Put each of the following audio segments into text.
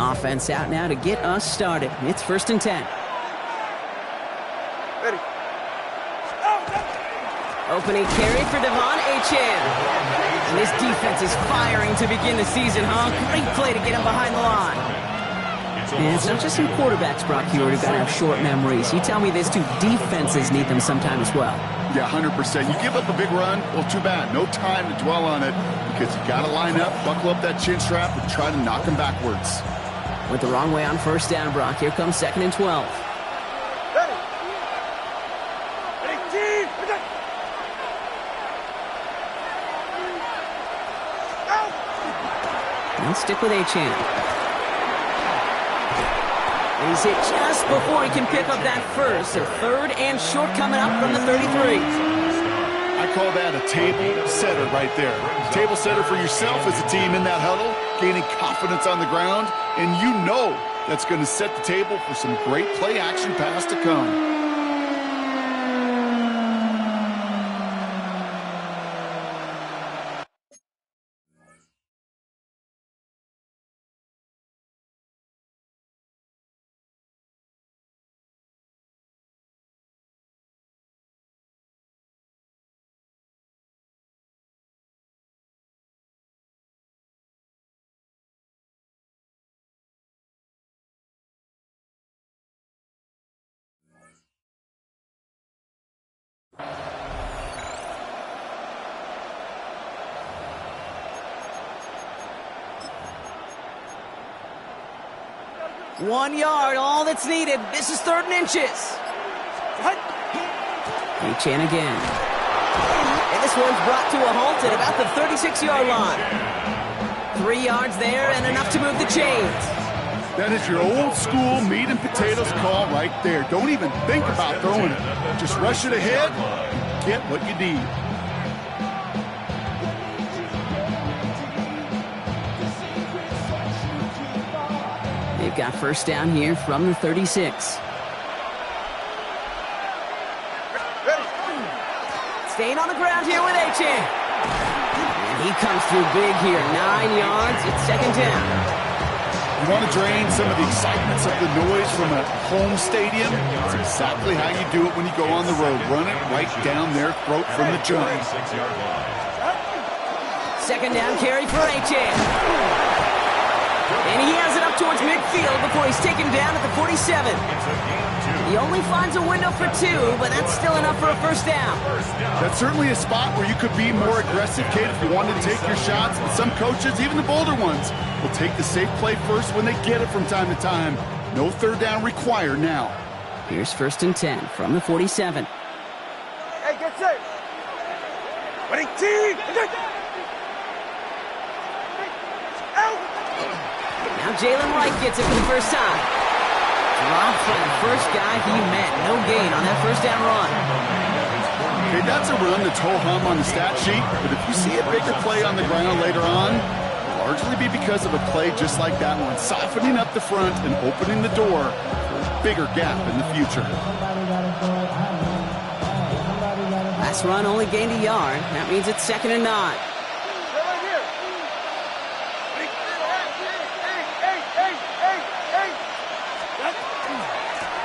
Offense out now to get us started. It's 1st and 10. Ready. Opening carry for Devon Achane. And this defense is firing to begin the season, huh? Great play to get him behind the line. And it's not just some quarterbacks, Brock Hewitt, who've got to have short memories. You tell me this too, defenses need them sometime as well. Yeah, 100%. You give up a big run, well, too bad. No time to dwell on it because you got to line up, buckle up that chin strap, and try to knock him backwards. Went the wrong way on 1st down, Brock. Here comes 2nd and 12. Ready. Ready, team. And stick with Achane. He's hit just before he can pick up that first. So 3rd and short coming up from the 33. I call that a table setter right there. Table setter for yourself as a team in that huddle, gaining confidence on the ground, and you know that's going to set the table for some great play action pass to come. One yard, all that's needed. This is 3rd and inches. Achane again. And this one's brought to a halt at about the 36-yard line. 3 yards there and enough to move the chains. That is your old school meat and potatoes call right there. Don't even think about throwing it. Just rush it ahead, get what you need. They've got 1st down here from the 36. Staying on the ground here with Achane. And he comes through big here. 9 yards. It's 2nd down. You want to drain some of the excitements of the noise from a home stadium? It's exactly how you do it when you go on the road. Run it right down their throat from the jump. 2nd down carry for Achane. And he has it up towards midfield before he's taken down at the 47. He only finds a window for 2, but that's still enough for a 1st down. That's certainly a spot where you could be more aggressive, kid, if you wanted to take your shots. But some coaches, even the bolder ones, will take the safe play first when they get it from time to time. No 3rd down required now. Here's 1st and 10 from the 47. Hey, get set. Ready, team. Now Jalen Wright gets it for the first time. Dropped for the first guy he met. No gain on that 1st down run. Okay, that's a run that's ho-hum on the stat sheet, but if you see a bigger play on the ground later on, it'll largely be because of a play just like that one, softening up the front and opening the door for a bigger gap in the future. Last run only gained a yard. That means it's 2nd and 9.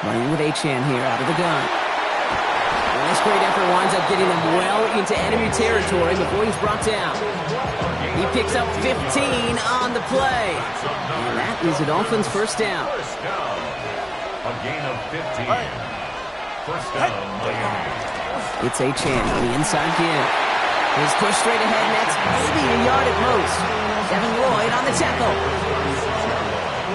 Running with Achane here out of the gun. And this great effort winds up getting them well into enemy territory before he's brought down. He picks up 15 on the play. And that is a Dolphins 1st down. A gain of 15. 1st down, Miami. It's Achane on the inside give. He's pushed straight ahead, and that's maybe a yard at most. Devin Lloyd on the tackle.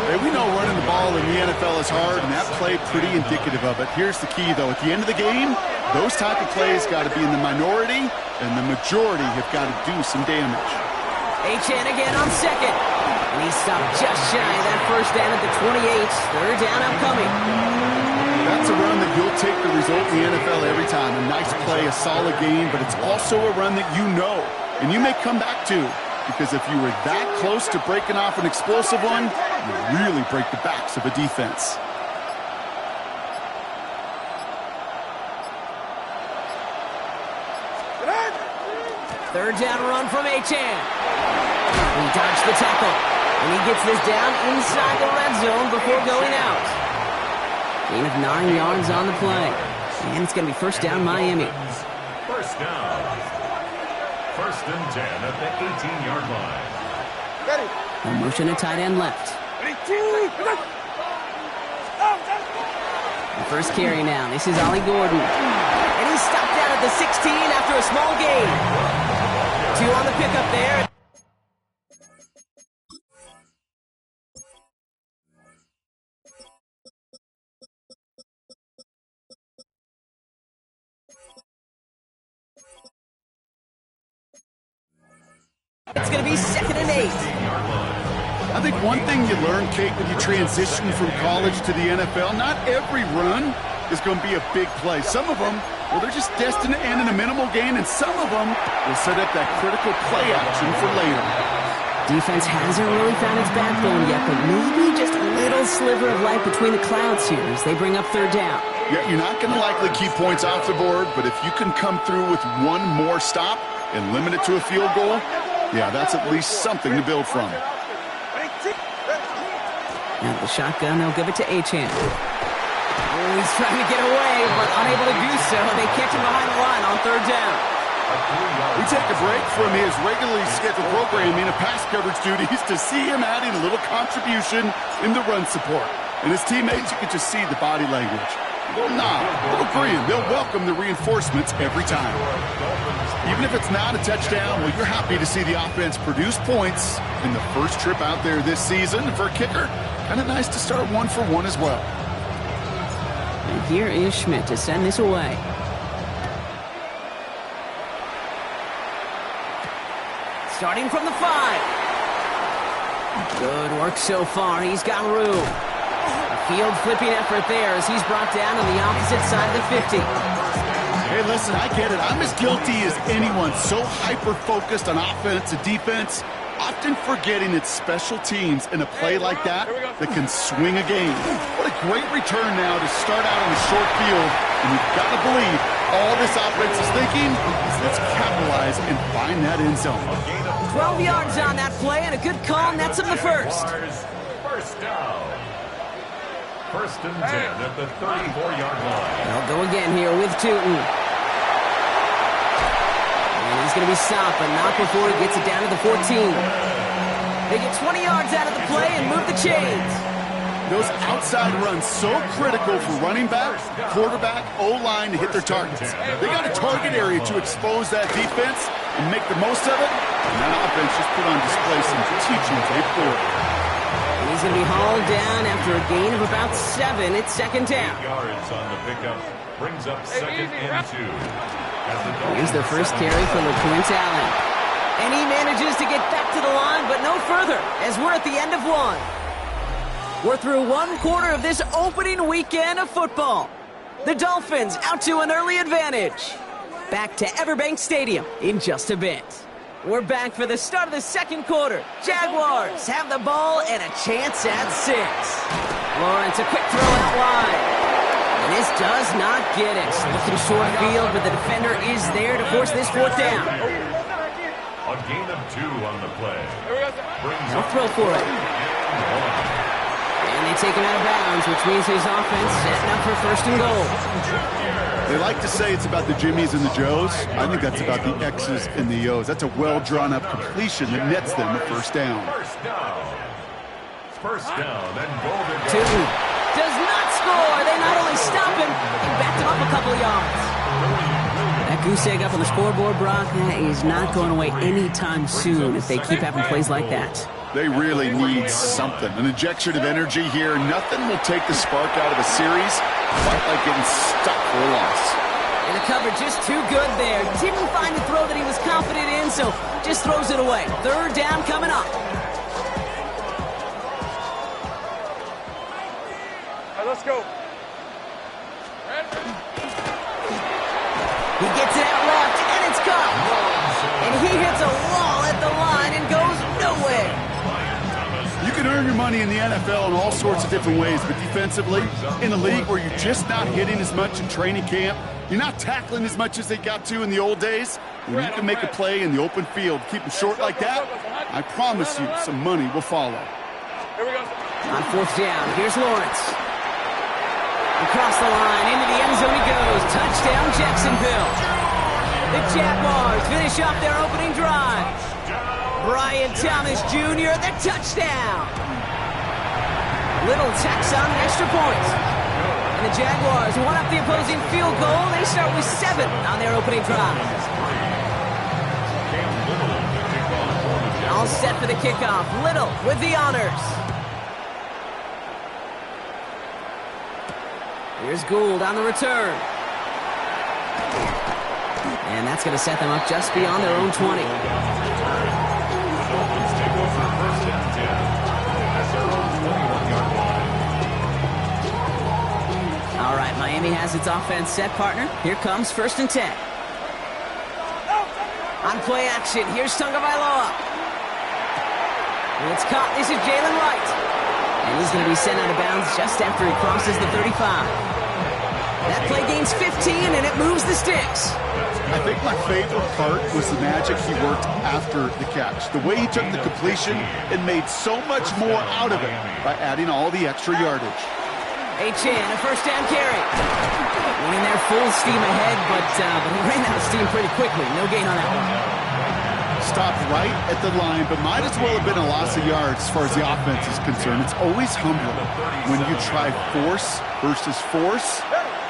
Hey, we know running the ball in the NFL is hard, and that play pretty indicative of it. Here's the key, though. At the end of the game, those type of plays got to be in the minority, and the majority have got to do some damage. Achane again on 2nd. And he stopped just shy of that 1st down at the 28. 3rd down upcoming. That's a run that you'll take the result in the NFL every time. A nice play, a solid game, but it's also a run that you know, and you may come back to. Because if you were that close to breaking off an explosive one, you really break the backs of a defense. Third down run from Achane. He dodged the tackle. And he gets this down inside the red zone before going out. Gain of 9 yards on the play. And it's going to be first down, Miami. First down. First and 10 at the 18-yard line. Ready. A motion to tight end left. The first carry now. This is Ollie Gordon. And he's stopped out at the 16 after a small gain. 2 on the pickup there. It's going to be 2nd and 8. I think one thing you learn, Kate, when you transition from college to the NFL, not every run is going to be a big play. Some of them, well, they're just destined to end in a minimal gain, and some of them will set up that critical play action for later. Defense hasn't really found its backbone yet, but maybe just a little sliver of light between the clouds here as they bring up 3rd down. Yeah, you're not going to likely keep points off the board, but if you can come through with one more stop and limit it to a field goal, yeah, that's at least something to build from. Now the shotgun, they'll give it to Achane. Oh, he's trying to get away, but unable to do so. They catch him behind the line on 3rd down. We take a break from his regularly scheduled programming of pass coverage duties to see him adding a little contribution in the run support. And his teammates, you can just see the body language. A little nod, a little grin. They'll welcome the reinforcements every time. Even if it's not a touchdown, well, you're happy to see the offense produce points in the first trip out there this season. For a kicker, kind of nice to start 1 for 1 as well. And here is Schmidt to send this away. Starting from the 5. Good work so far. He's got room. A field flipping effort there as he's brought down on the opposite side of the 50. Hey, listen, I get it. I'm as guilty as anyone. So hyper-focused on offense and defense, often forgetting it's special teams in a play like that that can swing a game. What a great return now to start out on the short field. And you've got to believe all this offense is thinking is let's capitalize and find that end zone. 12 yards on that play and a good call nets him the first. First down. First and 10 at the 34-yard line. They'll go again here with Tootin. And he's going to be stopped, but not before he gets it down to the 14. They get 20 yards out of the play and move the chains. Those outside runs so critical for running back, quarterback, O-line to hit their targets. They got a target area to expose that defense and make the most of it. And that offense just put on display some teaching tape for it. He's going to be hauled down after a gain of about 7. It's 2nd down. 8 yards on the pickup brings up 2nd and 2. Here's the first carry for LeQuint Allen. And he manages to get back to the line, but no further, as we're at the end of 1. We're through 1 quarter of this opening weekend of football. The Dolphins out to an early advantage. Back to Everbank Stadium in just a bit. We're back for the start of the 2nd quarter. Jaguars have the ball and a chance at 6. Lawrence, a quick throw out wide. And this does not get it. Looking short field, but the defender is there to force this 4th down. A gain of 2 on the play. No throw for it. And they take him out of bounds, which means his offense setting up for 1st and goal. They like to say it's about the Jimmies and the Joes. I think that's about the X's and the O's. That's a well-drawn-up completion that nets them a 1st down. First down and goal to go. Tootin does not score. They not only stop him, they backed him up a couple of yards. That goose egg up on the scoreboard, Brock, that is not going away anytime soon if they keep having plays like that. They really need something. An injection of energy here. Nothing will take the spark out of a series quite like getting stuck for a loss. And the coverage just too good there. Didn't find the throw that he was confident in, so just throws it away. 3rd down coming up. All right, let's go. He gets it out left, and it's caught. And he hits a wall at the line and goes nowhere. You can earn your money money in the NFL in all sorts of different ways, but defensively, in a league where you're just not hitting as much in training camp, you're not tackling as much as they got to in the old days, when you can make a play in the open field, keep them short like that, I promise you some money will follow. Here we go. On fourth down, here's Lawrence. Across the line, into the end zone he goes. Touchdown, Jacksonville. The Jaguars finish off their opening drive. Brian Thomas Jr., the touchdown. Little tacks on an extra point. And the Jaguars one up the opposing field goal. They start with 7 on their opening drive. All set for the kickoff. Little with the honors. Here's Gould on the return. And that's going to set them up just beyond their own 20. All right, Miami has its offense set, partner. Here comes 1st and 10. On play action, here's Tagovailoa. And it's caught. This is Jalen Wright. And he's going to be sent out of bounds just after he crosses the 35. That play gains 15, and it moves the sticks. I think my favorite part was the magic he worked after the catch. The way he took the completion and made so much more out of it by adding all the extra yardage. Achane, a 1st down carry. Winning there full steam ahead, but he ran out of steam pretty quickly. No gain on that one. Stopped right at the line, but might as well have been a loss of yards as far as the offense is concerned. It's always humbling when you try force versus force,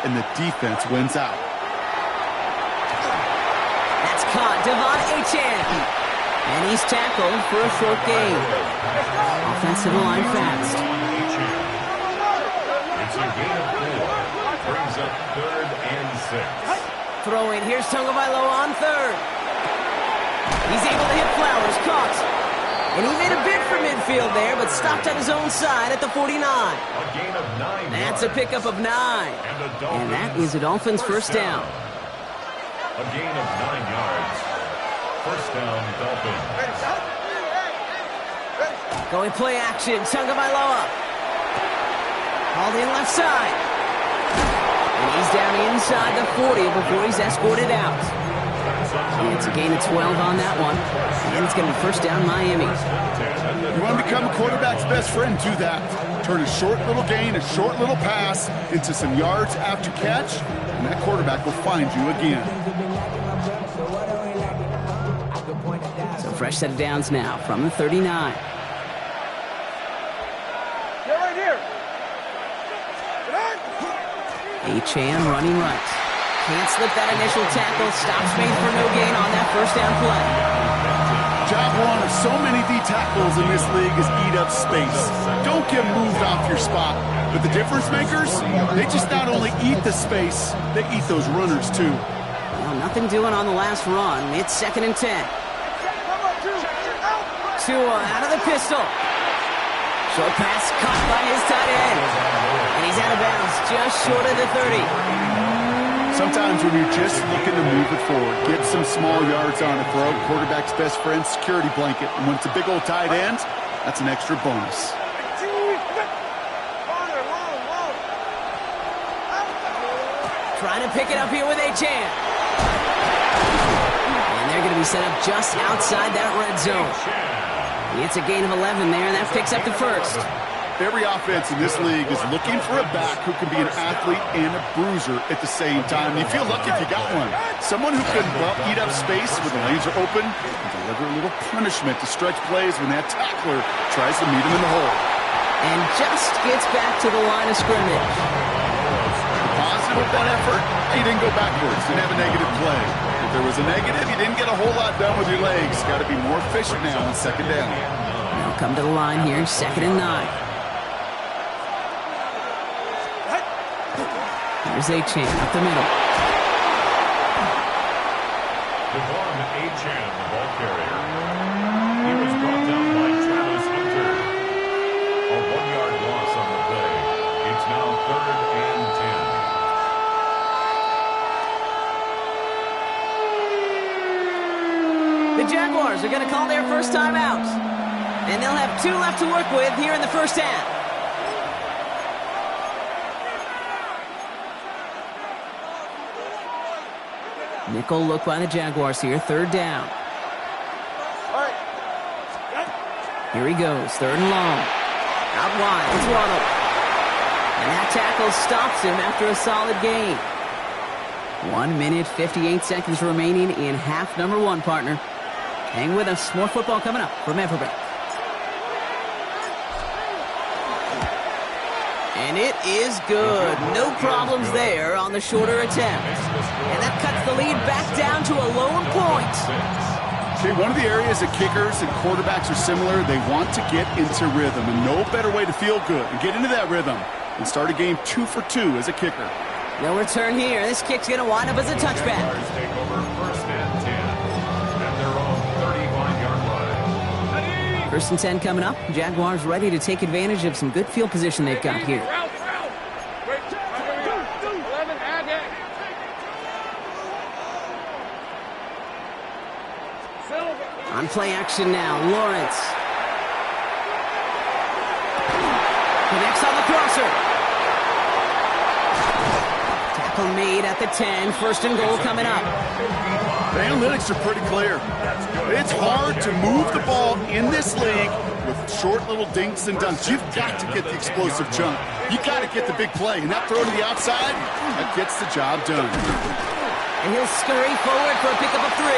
and the defense wins out. That's caught. Devon Achane. And he's tackled for a short gain. Offensive line fast. It's a gain of 4. Brings up 3rd and 6. Throwing. Here's Tagovailoa on 3rd. He's able to hit Flowers. Caught. And he made a bid for midfield there, but stopped on his own side at the 49. A gain of 9. That's a pickup of 9. And that is a Dolphins' 1st down. A gain of 9 yards. 1st down, Dolphins. Going play action. Tagovailoa. Hauled in left side. And he's down inside the 40 before he's escorted out. And it's a gain of 12 on that one. And it's going to be 1st down Miami. You want to become a quarterback's best friend, do that. Turn a short little gain, a short little pass into some yards after catch, and that quarterback will find you again. So fresh set of downs now from the 39. Get right here. Achane running right. Can't slip that initial tackle. Stops made for no gain on that 1st down play. Job one of so many D tackles in this league is eat up space. Don't get moved off your spot. But the difference makers, they just not only eat the space, they eat those runners too. Well, nothing doing on the last run. It's 2nd and 10. Tua out of the pistol. Short pass caught by his tight end. And he's out of bounds just short of the 30. Sometimes when you're just looking to move it forward, get some small yards on a throw, quarterback's best friend, security blanket. And when it's a big old tight end, that's an extra bonus. Trying to pick it up here with Achane. And they're going to be set up just outside that red zone. It's a gain of 11 there, and that picks up the 1st. Every offense in this league is looking for a back who can be an athlete and a bruiser at the same time. You feel lucky if you got one. Someone who can, well, eat up space when the lanes are open and deliver a little punishment to stretch plays when that tackler tries to meet him in the hole. And just gets back to the line of scrimmage. Positive with that effort, he didn't go backwards, didn't have a negative play. If there was a negative, you didn't get a whole lot done with your legs. Got to be more efficient now on 2nd down. They'll come to the line here, 2nd and 9. Here's Achane up the middle. Devon Achane, the ball carrier. He was brought down by Travis Hunter. A 1-yard loss on the play. It's now 3rd and 10. The Jaguars are going to call their first time out. And they'll have 2 left to work with here in the first half. Nickel look by the Jaguars here. 3rd down. Here he goes. 3rd and long. Out wide. It's Waddle. And that tackle stops him after a solid gain. 1 minute, 58 seconds remaining in half number 1, partner. Hang with us. More football coming up from Everbank. And it is good. No problems there on the shorter attempt. And that cuts the lead back down to a lower point. Okay, one of the areas that kickers and quarterbacks are similar, they want to get into rhythm. And no better way to feel good and get into that rhythm and start a game 2 for 2 as a kicker. No return here. This kick's going to wind up as a touchback. Take over 1st and 10 at their own 35-yard line. 1st and 10 coming up. Jaguars ready to take advantage of some good field position they've got here. On play action now, Lawrence. Connects on the crosser. Tackle made at the 10. 1st and goal coming up. The analytics are pretty clear. It's hard to move the ball in this league with short little dinks and dunks. You've got to get the explosive jump. You got to get the big play. And that throw to the outside, that gets the job done. And he'll scurry forward for a pickup of 3.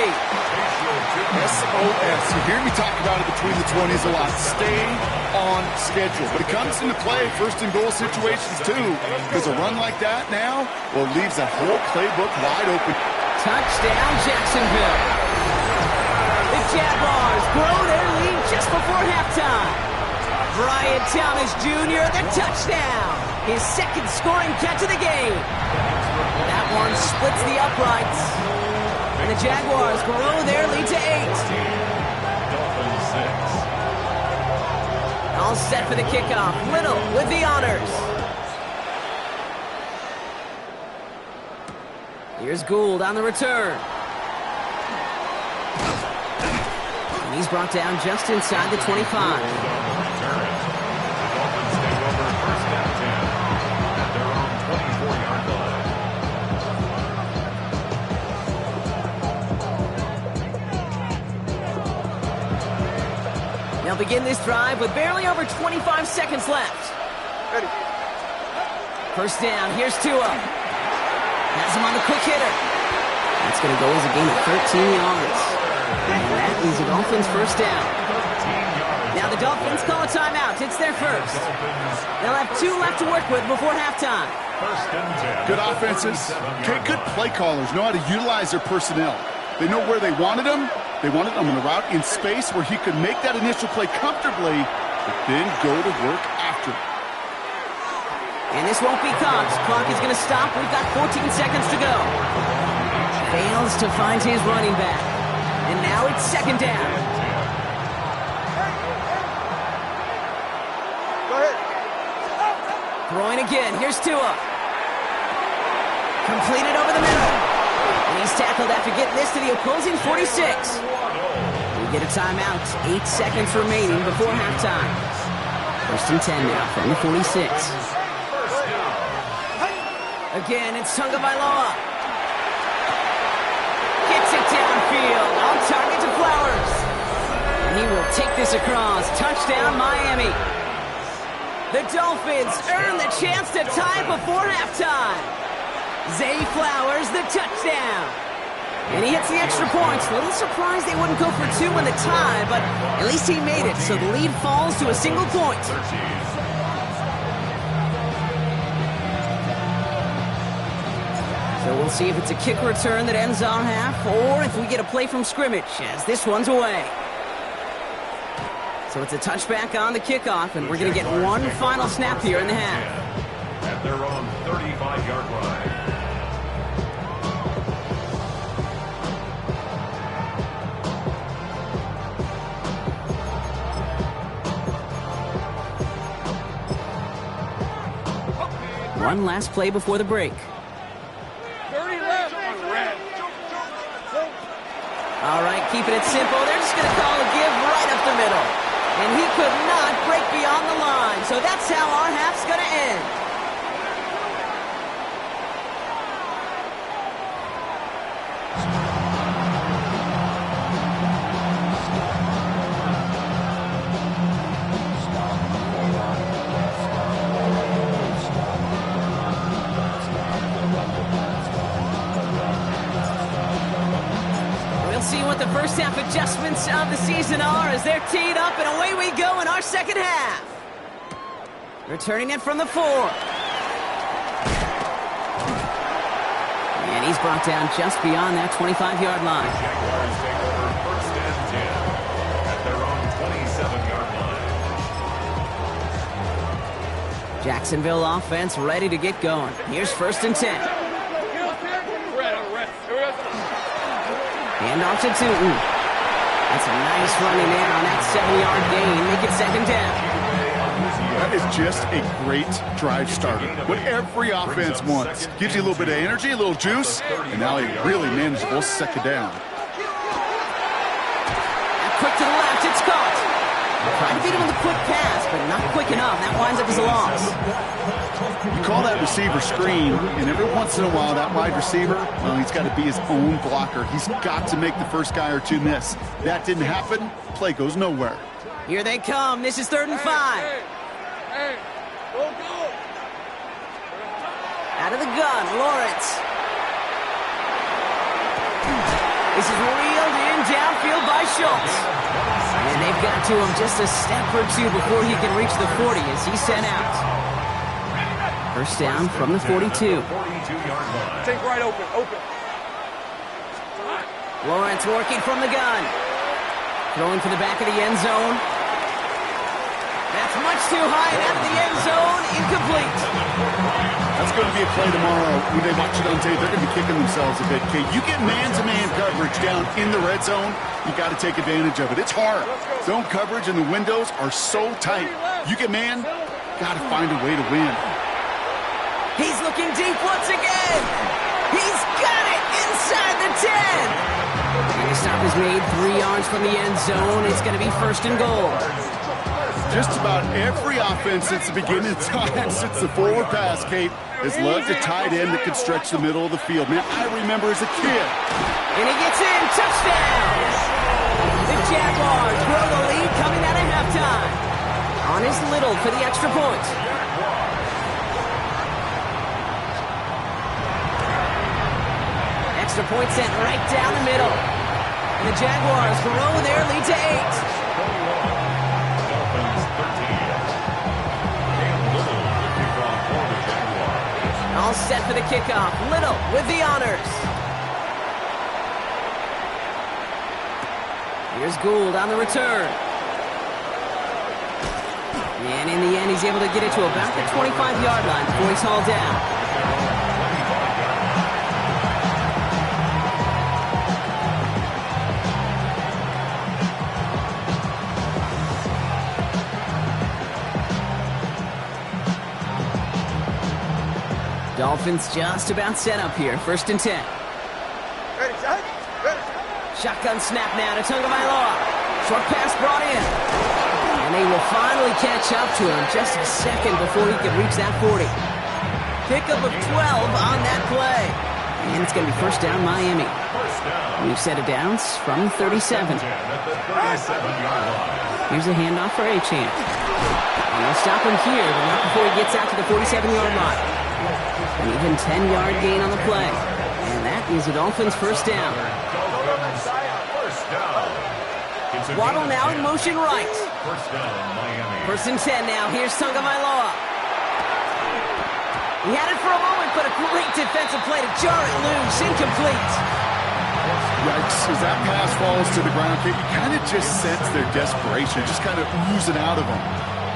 SOS. You hear me talk about it between the 20s a lot. Stay on schedule. But it comes into play 1st and goal situations too. Because a run like that now, well, leaves that whole playbook wide open. Touchdown, Jacksonville. The Jaguars grow their lead just before halftime. Brian Thomas Jr., the touchdown. His 2nd scoring catch of the game. That one splits the uprights. And the Jaguars grow their lead to 8. All set for the kickoff. Little with the honors. Here's Gould on the return. And he's brought down just inside the 25. They'll begin this drive with barely over 25 seconds left. Ready. 1st down. Here's Tua. Has him on the quick hitter. That's going to go as a gain of 13 yards. And that is the Dolphins' 1st down. Now the Dolphins call a timeout. It's their 1st. They'll have 2 left to work with before halftime. Good offenses. Okay, good play callers know how to utilize their personnel. They know where they wanted them. They wanted him on a route in space where he could make that initial play comfortably, but then go to work after. And this won't be caught. Clock is going to stop. We've got 14 seconds to go. Fails to find his running back. And now it's 2nd down. Go ahead. Throwing again. Here's Tua. Completed over the middle. And he's tackled after getting this to the opposing 46. We get a timeout. 8 seconds remaining before halftime. 1st and 10 now from the 46. Again, it's Tagovailoa. Gets it downfield. On target to Flowers. And he will take this across. Touchdown, Miami. The Dolphins earn the chance to tie before halftime. Zay Flowers, the touchdown. And he hits the extra points. A little surprised they wouldn't go for 2 in the tie, but at least he made it, so the lead falls to a single point. So we'll see if it's a kick return that ends our half, or if we get a play from scrimmage, as this one's away. So it's a touchback on the kickoff, and we're going to get one final snap here in the half. At their own 35-yard line. One last play before the break. 30 left. Red. All right, keeping it simple. They're just going to call a give right up the middle. And he could not break beyond the line. So that's how our half's going to end. See what the first half adjustments of the season are as they're teed up, and away we go in our second half. Returning it from the 4. And he's brought down just beyond that 25-yard line. Jaguars take over first and 10 at their own 27-yard line. Jacksonville offense ready to get going. Here's first and 10. Hand off to Tootin. That's a nice run in there on that 7-yard gain. Make it second down. That is just a great drive starter. What every offense wants. Gives you a little bit of energy, a little juice, and now a really manageable second down. Quick to the left, it's caught. Trying to beat him with a quick pass, but not quick enough. That winds up as a loss. You call that receiver screen, and every once in a while, that wide receiver, well, he's got to be his own blocker. He's got to make the first guy or two miss. That didn't happen. Play goes nowhere. Here they come. This is 3rd and 5. Hey, go. Out of the gun, Lawrence. This is reeled in downfield by Schultz. And they've got to him just a step or two before he can reach the 40 as he's sent out. First down from the 42. 42-yard line. Take right open. Lawrence working from the gun. Throwing for the back of the end zone. That's much too high and out of the end zone. Incomplete. That's going to be a play tomorrow. When they watch it on tape, they're going to be kicking themselves a bit. Okay, you get man-to-man coverage down in the red zone, you got to take advantage of it. It's hard. Zone coverage and the windows are so tight. You get man, got to find a way to win. He's looking deep once again. He's got it inside the 10. And the stop is made 3 yards from the end zone. It's going to be first and goal. Just about every offense since the beginning of time, since the forward pass, Kate, has loved a tight end that can stretch the middle of the field. Man, I remember as a kid. And he gets in. Touchdown. The Jaguars grow the lead coming out of halftime. On his Little for the extra point. Extra point sent right down the middle. And the Jaguars grow their lead to 8. All set for the kickoff. Little with the honors. Here's Gould on the return. And in the end, he's able to get it to about the 25-yard line before he's hauled down. Dolphins just about set up here. First and 10. Ready, son? Ready. Shotgun snap now to Tagovailoa. Short pass brought in. And they will finally catch up to him just a second before he can reach that 40. Pickup of 12 on that play. And it's going to be first down Miami. We've set it downs from the 37. Here's a handoff for Achane. And they'll stop him here, but not before he gets out to the 47-yard line. An even 10-yard gain on the play. And that is the Dolphins' first down. Waddle now in motion right. First down, Miami. First and 10 now. Here's Tagovailoa. He had it for a moment, but a great defensive play to jar it loose. Incomplete. Yikes. As that pass falls to the ground, Kate, you kind of just sense their desperation, just kind of oozing out of them.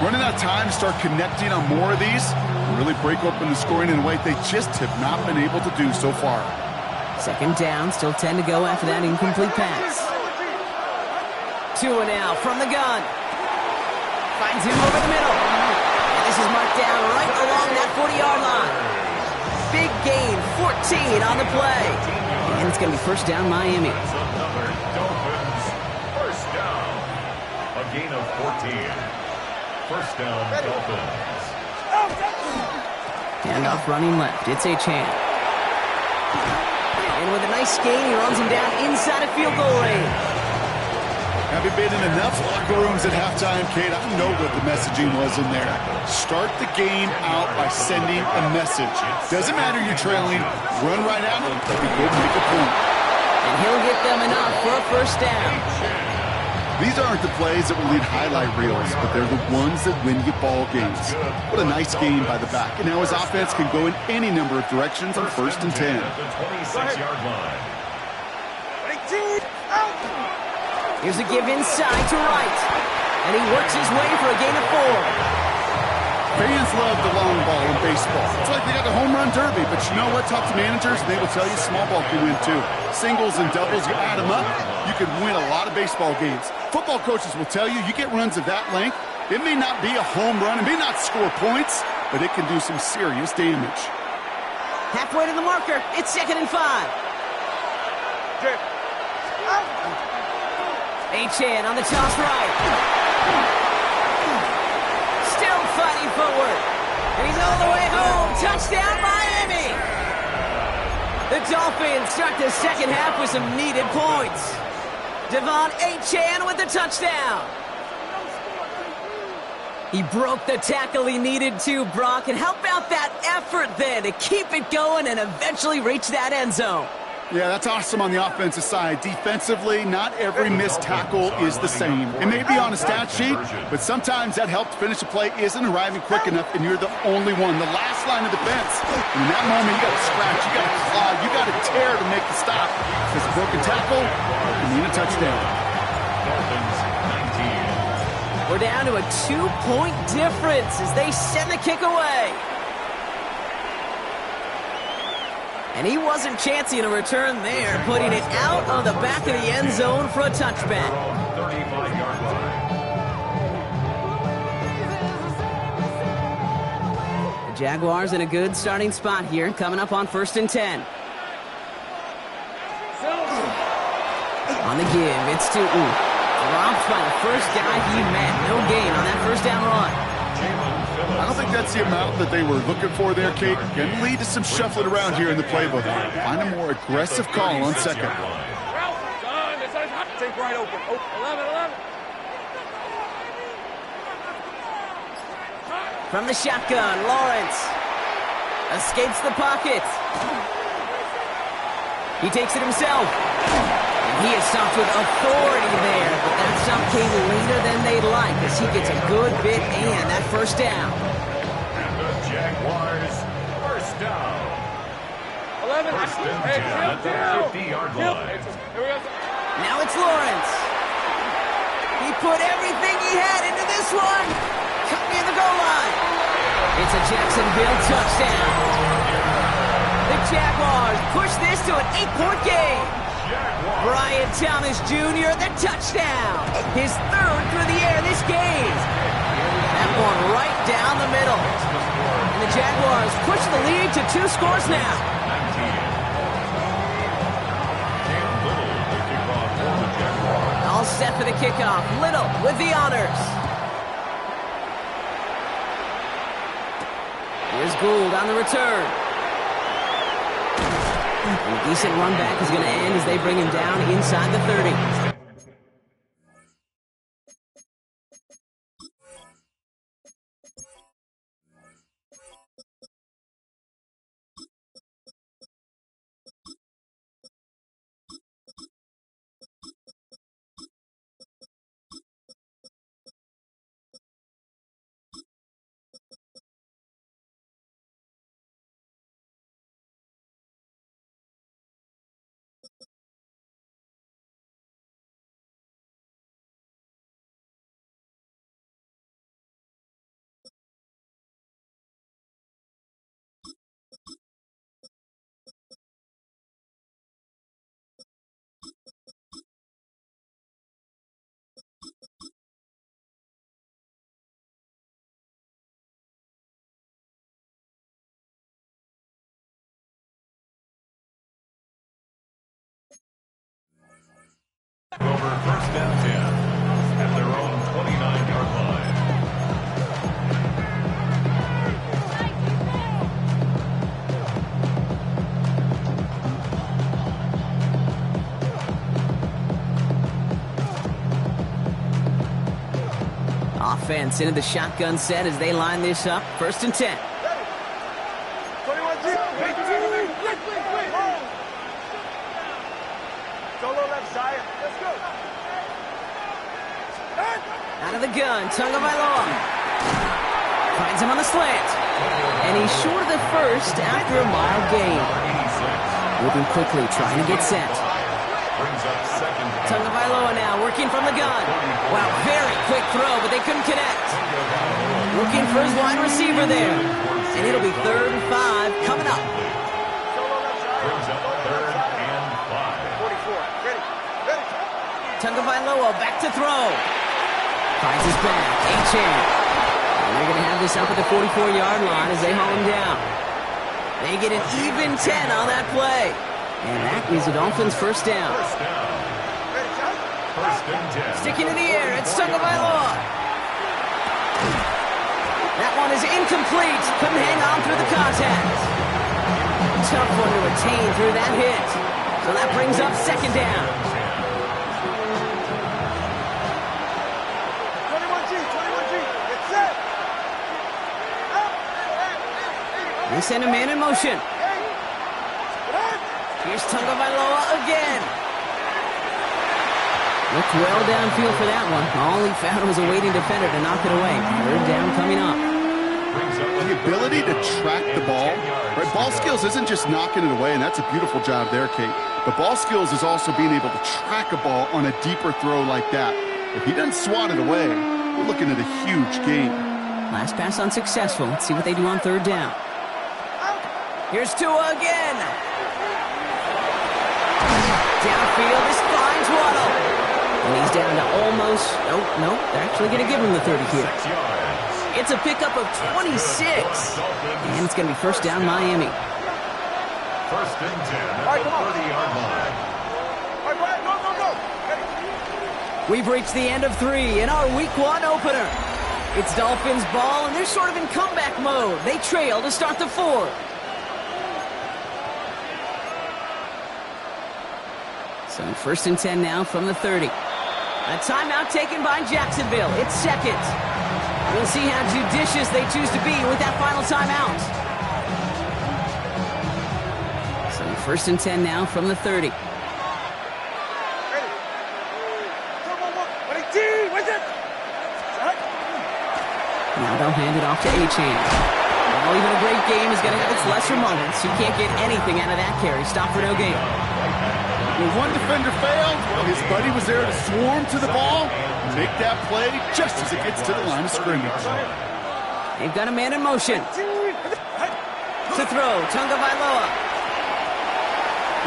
Running out of time to start connecting on more of these, really break open the scoring in a way they just have not been able to do so far. Second down, still 10 to go after that incomplete pass. Tua now from the gun. Finds him over the middle. And this is marked down right along that 40-yard line. Big gain, 14 on the play. And it's going to be first down Miami. gain of 14. First down, Dolphins. Handoff running left. It's Achane. And with a nice gain, he runs him down inside a field goal range. Having been in enough locker rooms at halftime, Kate, I know what the messaging was in there. Start the game out by sending a message. Doesn't matter you're trailing, run right at him, be good and make a point. And he'll get them enough for a first down. These aren't the plays that will lead highlight reels, but they're the ones that win you ball games. What a nice game by the back. And now his offense can go in any number of directions on 1st and 10. The 26-yard line. 18, out! Here's a give inside to right. And he works his way for a gain of 4. Fans love the long ball in baseball. It's like they got the home run derby, but you know what? Talk to managers, they will tell you small ball can win too. Singles and doubles, you add them up, you can win a lot of baseball games. Football coaches will tell you, you get runs of that length, it may not be a home run, it may not score points, but it can do some serious damage. Halfway to the marker, it's 2nd and 5. Achane on the toss right. Still fighting forward. And he's all the way home. Touchdown, Miami! The Dolphins start the second half with some needed points. Devon Achane with the touchdown. He broke the tackle he needed to, Brock. And how about that effort then to keep it going and eventually reach that end zone? Yeah, that's awesome on the offensive side. Defensively, not every missed tackle is the same. It may be on a stat sheet, but sometimes that help to finish a play isn't arriving quick enough, and you're the only one. The last line of defense. And in that moment, you got to scratch, you got to claw, you got to tear to make the stop. Because a broken tackle can mean a touchdown. Dolphins 19. We're down to a 2-point difference as they send the kick away. And he wasn't chancing a return there, putting it out on the back of the end zone for a touchback. 35-yard line. The Jaguars in a good starting spot here, coming up on 1st and 10. On the give, it's to dropped by the first guy he met. No gain on that first down run. I don't think that's the amount that they were looking for there, Kate. Can lead to some shuffling around here in the playbook. Find a more aggressive call on second. Take right open. 11. From the shotgun, Lawrence escapes the pocket. He takes it himself. And he is stopped with authority there, but that stop came later than they'd like as he gets a good bit and that first down. And the Jaguars first down. 11. First and 10 at the 50-yard line. Now it's Lawrence. He put everything he had into this one. Cut near the goal line. It's a Jacksonville touchdown. The Jaguars push this to an 8-point game. Brian Thomas Jr., the touchdown. His 3rd through the air this game. That one right down the middle. And the Jaguars push the lead to 2 scores now. All set for the kickoff. Little with the honors. Here's Gould on the return. And a decent run back is going to end as they bring him down inside the 30. Over first and 10 at their own defense into the shotgun set as they line this up. 1st and 10. 21 deep. Solo left side. Let's go. Out of the gun, Tagovailoa. Finds him on the slant. And he's short of the first after a mild gain. Moving quickly, trying to get set. Tagovailoa now working from the gun. Wow, very quick throw, but they couldn't connect. Looking for his wide receiver there. And it'll be 3rd and 5 coming up. Brings up 3rd and 5. 44. Ready. Tagovailoa back to throw. Finds his back. Achane. And they're going to have this up at the 44-yard line as they haul him down. They get an even 10 on that play. And that is the Dolphins' 1st down. First and 10. Sticking in the air, it's Tagovailoa. That one is incomplete. Couldn't hang on through the contact. Tough one to attain through that hit. So that brings up 2nd down. 21G. Get set. They send a man in motion. Here's Tagovailoa again. Looked well downfield for that one. All he found was a waiting defender to knock it away. 3rd down coming up. The ability to track the ball, right? Ball skills isn't just knocking it away, and that's a beautiful job there, Kate. But ball skills is also being able to track a ball on a deeper throw like that. If he doesn't swat it away, we're looking at a huge gain. Last pass unsuccessful. Let's see what they do on 3rd down. Here's Tua again. Downfield, this finds Waddle. And he's down to almost, nope, they're actually going to give him the 30 here. It's a pickup of 26. And it's going to be 1st down Miami. 1st and 10 at the 30-yard line. All right, Brian, go. Ready. We've reached the end of 3 in our Week 1 opener. It's Dolphins ball, and they're sort of in comeback mode. They trail to start the 4th. So 1st and 10 now from the 30. A timeout taken by Jacksonville. It's 2nd. We'll see how judicious they choose to be with that final timeout. So 1st and 10 now from the 30. Ready. Ready. What's it? Now they'll hand it off to Achane. Well, even a great game is going to have its lesser moments. You can't get anything out of that carry. Stop for no gain. When one defender failed, well, his buddy was there to swarm to the ball and make that play just as it gets to the line of scrimmage. They've got a man in motion. To throw, Tagovailoa.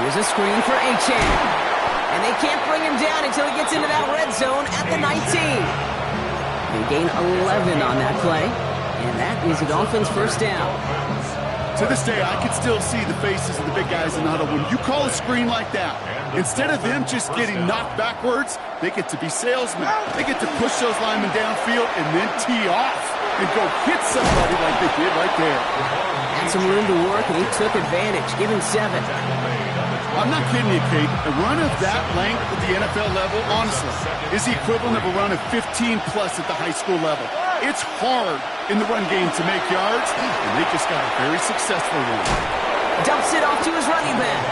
Here's a screen for Achane. And they can't bring him down until he gets into that red zone at the 19. They gain 11 on that play. And that is the Dolphins' 1st down. To this day, I can still see the faces of the big guys in the huddle. When you call a screen like that, instead of them just getting knocked backwards, they get to be salesmen. They get to push those linemen downfield and then tee off and go hit somebody like they did right there. Had some room to work, and he took advantage. Give him 7. I'm not kidding you, Kate. A run of that length at the NFL level, honestly, is the equivalent of a run of 15-plus at the high school level. It's hard in the run game to make yards, and they just got a very successful one. Dumps it off to his running back.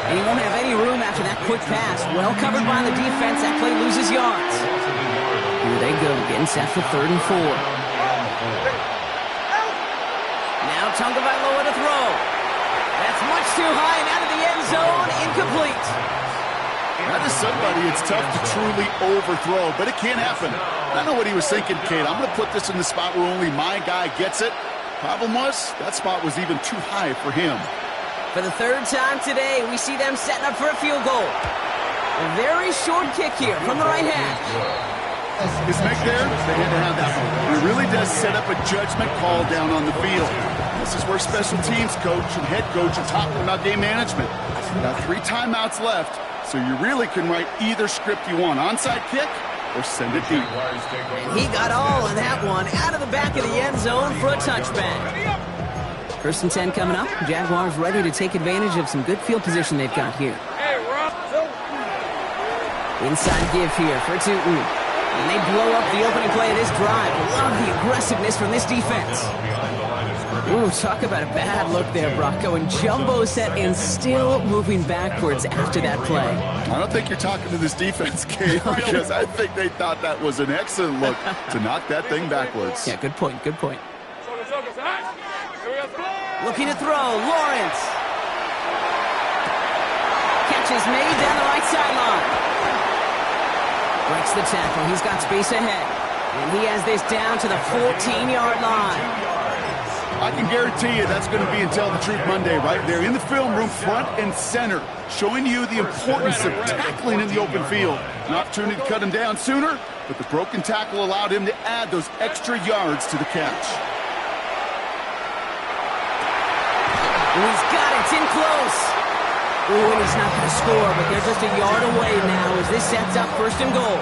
And he won't have any room after that quick pass. Well covered by the defense. That play loses yards. Here they go, getting set for 3rd and 4. Now Tagovailoa to throw. That's much too high and out of the end zone. Incomplete. That is somebody it's tough to truly overthrow, but it can happen. I know what he was thinking, Kate. I'm going to put this in the spot where only my guy gets it. Problem was, that spot was even too high for him. For the 3rd time today, we see them setting up for a field goal. A very short kick here from the right hash. His make there, they had to have that one. It really does set up a judgment call down on the field. This is where special teams coach and head coach are talking about game management. Got 3 timeouts left, so you really can write either script you want. Onside kick or send it deep. And he got all of that one out of the back of the end zone for a touchback. 1st and 10 coming up. Jaguars ready to take advantage of some good field position they've got here. Hey, Rob. Inside give here for Tootin. And they blow up the opening play of this drive. Love the aggressiveness from this defense. Ooh, talk about a bad look there, Brock. Going jumbo set and still moving backwards after that play. I don't think you're talking to this defense, Kate, because I think they thought that was an excellent look to knock that thing backwards. Yeah, good point, good point. Looking to throw, Lawrence. Catch is made down the right sideline. Breaks the tackle, he's got space ahead. And he has this down to the 14-yard line. I can guarantee you that's going to be Tell the Truth Monday right there in the film room, front and center, showing you the importance of tackling in the open field. An opportunity to cut him down sooner, but the broken tackle allowed him to add those extra yards to the catch. He's got it, it's in close. Ooh, and he's not going to score, but they're just a yard away now as this sets up first and goal.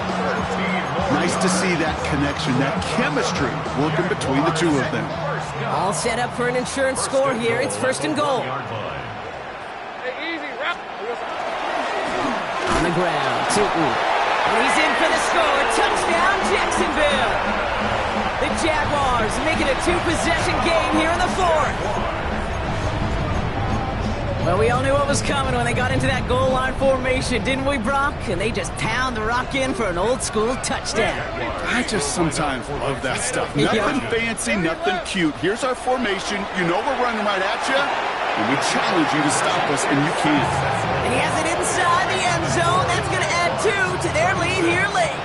Nice to see that connection, that chemistry working between the two of them. All set up for an insurance score here. It's first and goal. On the ground, Tootin. And he's in for the score. Touchdown, Jacksonville. The Jaguars make it a two-possession game here in the fourth. Well, we all knew what was coming when they got into that goal line formation, didn't we, Brock? And they just pound the rock in for an old-school touchdown. I just sometimes love that stuff. Nothing fancy, nothing cute. Here's our formation. You know we're running right at you, and we challenge you to stop us, and you can't. And he has it inside the end zone. That's going to add 2 to their lead here late.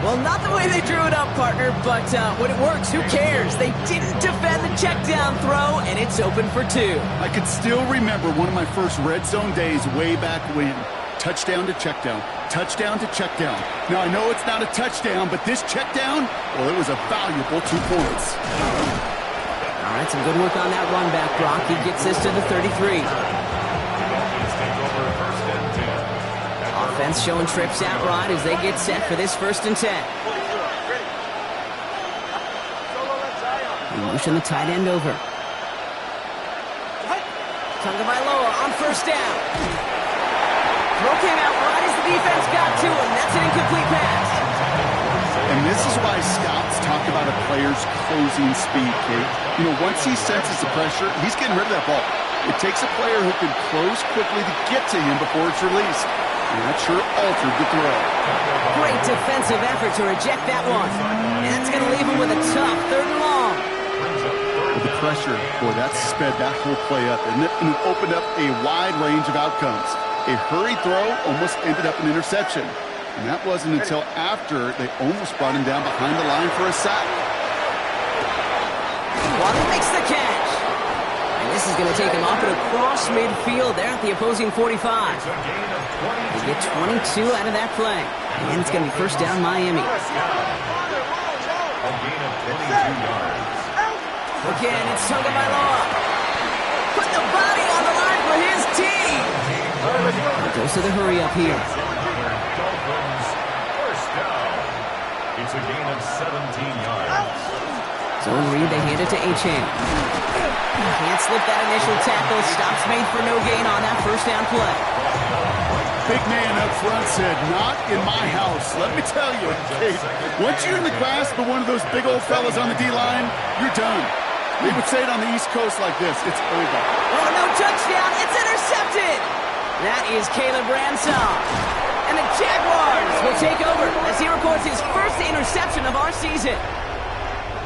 Well, not the way they drew it up, partner, but when it works, who cares? They didn't defend the check down throw, and it's open for 2. I can still remember one of my first red zone days way back when. Touchdown to check down, touchdown to check down. Now, I know it's not a touchdown, but this check down, well, it was a valuable 2 points. All right, some good work on that run back, Brock. He gets this to the 33. Offense showing trips out right as they get set for this first and 10. And motion the tight end over. Tagovailoa on first down. Throw came out right as the defense got to him. That's an incomplete pass. And this is why scouts talk about a player's closing speed, Kate. You know, once he senses the pressure, he's getting rid of that ball. It takes a player who can close quickly to get to him before it's released. And that sure altered the throw. Great defensive effort to reject that one. And that's going to leave him with a tough 3rd and long. With the pressure, boy, that sped that whole play up. And it opened up a wide range of outcomes. A hurried throw almost ended up an interception. And that wasn't until after they almost brought him down behind the line for a sack. Waddle makes the catch. And this is going to take him up and across midfield there at the opposing 45. They get 22 out of that play. And it's going to be first down Miami. Again, it's Tagovailoa. Put the body on the line for his team. He goes to the hurry up here. It's a gain of 17 yards. Zone read, they hand it to Achane. Can't slip that initial tackle. Stops made for no gain on that first down play. Big man up front said, not in my house. Let me tell you, Kate, once you're in the grasp of one of those big old fellas on the D-line, you're done. They would say it on the East Coast like this, it's over. Oh, no touchdown. It's intercepted. That is Caleb Ransom. And the Jaguars will take over as he records his first interception of our season.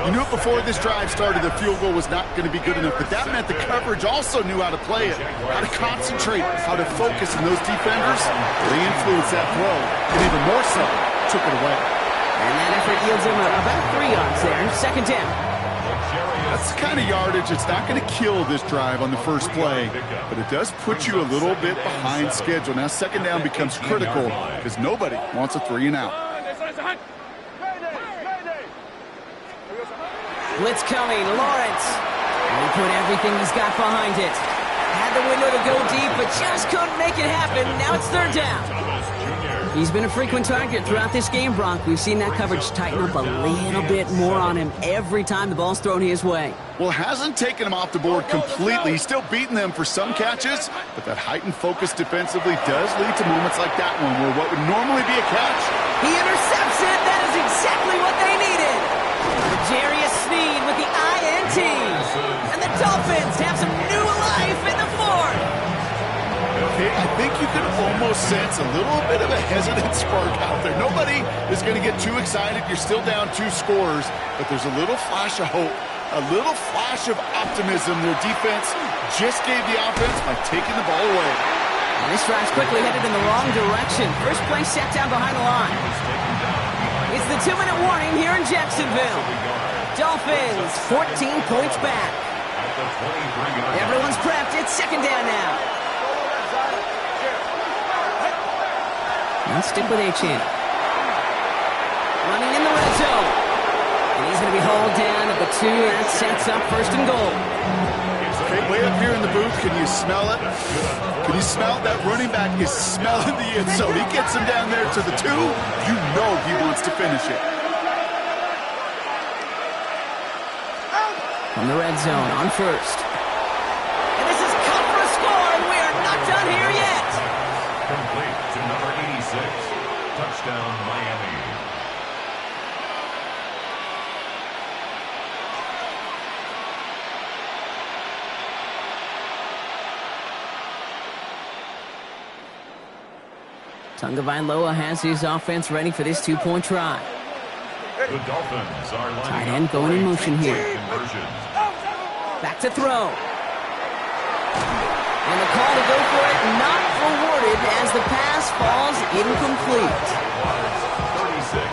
You knew it before this drive started, the field goal was not going to be good enough, but that meant the coverage also knew how to play it, how to concentrate, how to focus, and those defenders, they influenced that throw, and even more so, took it away. And that effort yields him about 3 yards there, second down. That's the kind of yardage that's not going to kill this drive on the first play, but it does put you a little bit behind schedule. Now second down becomes critical because nobody wants a 3 and out. Blitz coming, Lawrence. And he put everything he's got behind it. Had the window to go deep, but just couldn't make it happen. Now it's third down. He's been a frequent target throughout this game, Brock. We've seen that coverage tighten up a little bit more on him every time the ball's thrown his way. Well, hasn't taken him off the board completely. He's still beating them for some catches, but that heightened focus defensively does lead to moments like that one where what would normally be a catch He intercepts it. That is exactly what they needed. Jarius Sneed with the INT. And the Dolphins have some new life in the fourth. Okay, I think you can almost sense a little bit of a hesitant spark out there. Nobody is going to get too excited. You're still down 2 scores, but there's a little flash of hope, a little flash of optimism. Their defense just gave the offense by taking the ball away. And this drive's quickly headed in the wrong direction. First play set down behind the line. It's the 2-minute warning here in Jacksonville. Dolphins 14 points back. Everyone's prepped. It's second down now. Now stick with Achane. Running in the red zone. And he's going to be hauled down at the 2. That sets up first and goal. Okay, way up here in the booth, can you smell it? Can you smell that running back is smelling the end zone? He gets him down there to the 2. You know he wants to finish it. From the red zone on first. And this is cut for a score, and we are not done here yet. Complete to number 86. Touchdown, Miami. Tagovailoa has his offense ready for this 2-point try. The Dolphins are lining Tight end up going in for a motion here. conversion. Back to throw. And the call to go for it not rewarded as the pass falls incomplete. 36.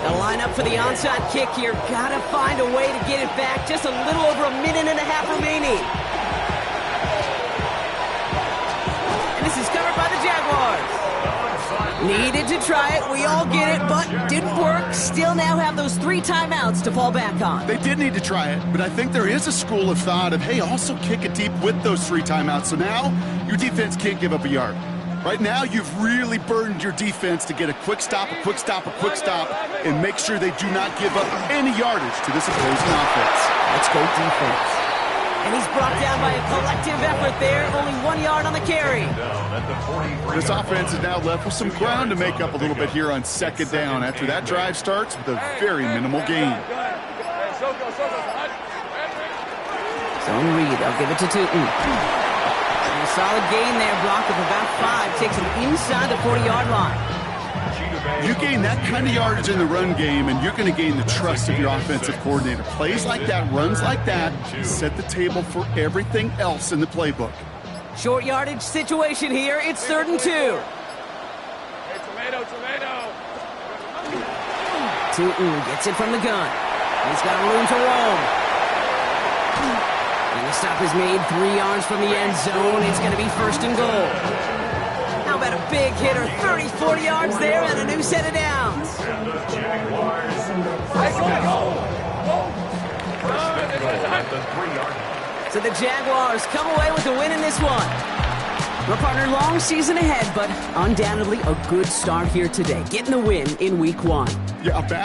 They'll line up for the onside kick here. Gotta find a way to get it back. Just a little over a minute and a half remaining. And this is covered by the Jaguars. Needed to try it. We all get it, but didn't work. Still now have those 3 timeouts to fall back on. They did need to try it, but I think there is a school of thought of, hey, also kick it deep with those 3 timeouts. So now your defense can't give up a yard. Right now, you've really burdened your defense to get a quick stop, a quick stop, a quick stop, and make sure they do not give up any yardage to this opposing offense. Let's go defense. And he's brought down by a collective effort there. Only 1 yard on the carry. This offense is now left with some ground to make up a little bit here on second down after that drive starts with a very minimal gain. Zone read. I'll give it to Tootin. And a solid gain there. Block of about 5. Takes him inside the 40-yard line. You gain that kind of yardage in the run game, and you're going to gain the trust of your offensive coordinator. Plays like that, runs like that, set the table for everything else in the playbook. Short yardage situation here. It's 3rd and 2. Hey, tomato. Tootin gets it from the gun. He's got room to roam. And the stop is made 3 yards from the end zone. It's going to be 1st and goal. How about a big hitter? 30-40 yards there and a new set of downs. So the Jaguars come away with a win in this one. Well, partner, long season ahead, but undoubtedly a good start here today. Getting the win in week 1. Yeah, a bad